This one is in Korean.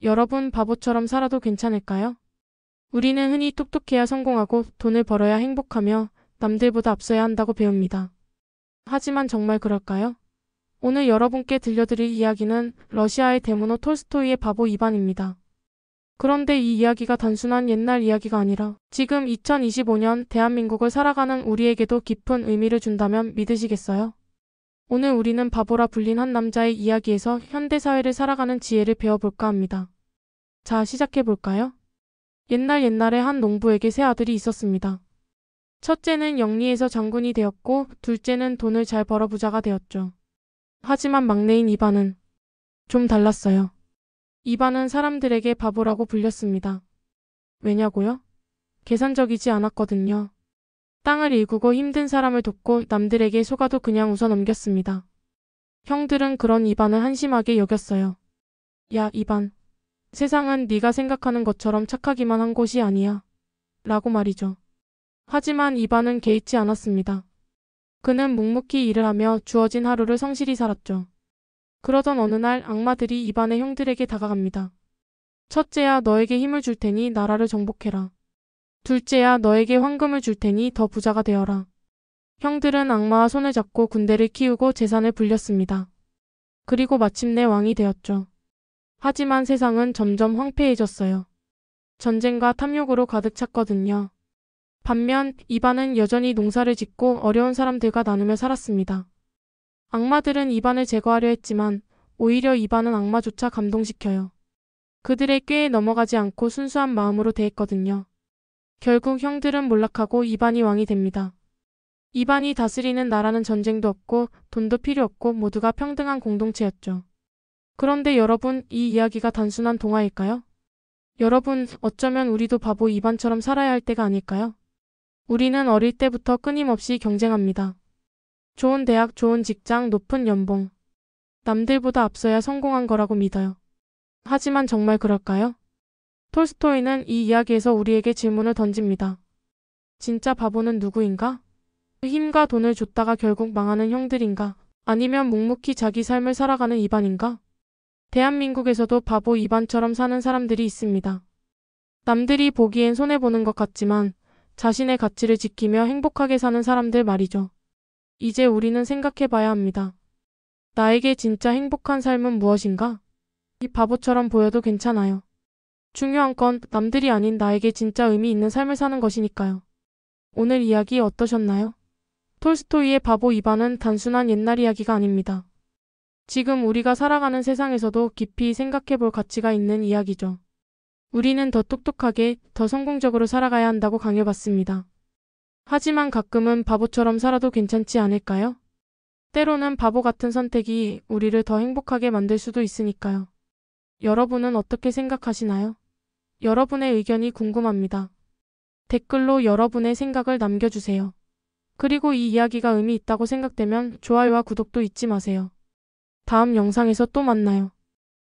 여러분, 바보처럼 살아도 괜찮을까요? 우리는 흔히 똑똑해야 성공하고 돈을 벌어야 행복하며 남들보다 앞서야 한다고 배웁니다. 하지만 정말 그럴까요? 오늘 여러분께 들려드릴 이야기는 러시아의 대문호 톨스토이의 바보 2반입니다. 그런데 이 이야기가 단순한 옛날 이야기가 아니라 지금 2025년 대한민국을 살아가는 우리에게도 깊은 의미를 준다면 믿으시겠어요? 오늘 우리는 바보라 불린 한 남자의 이야기에서 현대사회를 살아가는 지혜를 배워볼까 합니다. 자, 시작해볼까요? 옛날에 한 농부에게 세 아들이 있었습니다. 첫째는 영리해서 장군이 되었고 둘째는 돈을 잘 벌어 부자가 되었죠. 하지만 막내인 이반은 좀 달랐어요. 이반은 사람들에게 바보라고 불렸습니다. 왜냐고요? 계산적이지 않았거든요. 땅을 일구고 힘든 사람을 돕고 남들에게 속아도 그냥 웃어 넘겼습니다. 형들은 그런 이반을 한심하게 여겼어요. 야, 이반. 세상은 네가 생각하는 것처럼 착하기만 한 곳이 아니야. 라고 말이죠. 하지만 이반은 개의치 않았습니다. 그는 묵묵히 일을 하며 주어진 하루를 성실히 살았죠. 그러던 어느 날 악마들이 이반의 형들에게 다가갑니다. 첫째야, 너에게 힘을 줄 테니 나라를 정복해라. 둘째야, 너에게 황금을 줄 테니 더 부자가 되어라. 형들은 악마와 손을 잡고 군대를 키우고 재산을 불렸습니다. 그리고 마침내 왕이 되었죠. 하지만 세상은 점점 황폐해졌어요. 전쟁과 탐욕으로 가득 찼거든요. 반면 이반은 여전히 농사를 짓고 어려운 사람들과 나누며 살았습니다. 악마들은 이반을 제거하려 했지만 오히려 이반은 악마조차 감동시켜요. 그들의 꾀에 넘어가지 않고 순수한 마음으로 대했거든요. 결국 형들은 몰락하고 이반이 왕이 됩니다. 이반이 다스리는 나라는 전쟁도 없고 돈도 필요 없고 모두가 평등한 공동체였죠. 그런데 여러분, 이 이야기가 단순한 동화일까요? 여러분, 어쩌면 우리도 바보 이반처럼 살아야 할 때가 아닐까요? 우리는 어릴 때부터 끊임없이 경쟁합니다. 좋은 대학, 좋은 직장, 높은 연봉. 남들보다 앞서야 성공한 거라고 믿어요. 하지만 정말 그럴까요? 톨스토이는 이 이야기에서 우리에게 질문을 던집니다. 진짜 바보는 누구인가? 힘과 돈을 줬다가 결국 망하는 형들인가? 아니면 묵묵히 자기 삶을 살아가는 이반인가? 대한민국에서도 바보 이반처럼 사는 사람들이 있습니다. 남들이 보기엔 손해보는 것 같지만 자신의 가치를 지키며 행복하게 사는 사람들 말이죠. 이제 우리는 생각해봐야 합니다. 나에게 진짜 행복한 삶은 무엇인가? 이 바보처럼 보여도 괜찮아요. 중요한 건 남들이 아닌 나에게 진짜 의미 있는 삶을 사는 것이니까요. 오늘 이야기 어떠셨나요? 톨스토이의 바보 이반은 단순한 옛날 이야기가 아닙니다. 지금 우리가 살아가는 세상에서도 깊이 생각해볼 가치가 있는 이야기죠. 우리는 더 똑똑하게, 더 성공적으로 살아가야 한다고 강요받습니다. 하지만 가끔은 바보처럼 살아도 괜찮지 않을까요? 때로는 바보 같은 선택이 우리를 더 행복하게 만들 수도 있으니까요. 여러분은 어떻게 생각하시나요? 여러분의 의견이 궁금합니다. 댓글로 여러분의 생각을 남겨주세요. 그리고 이 이야기가 의미 있다고 생각되면 좋아요와 구독도 잊지 마세요. 다음 영상에서 또 만나요.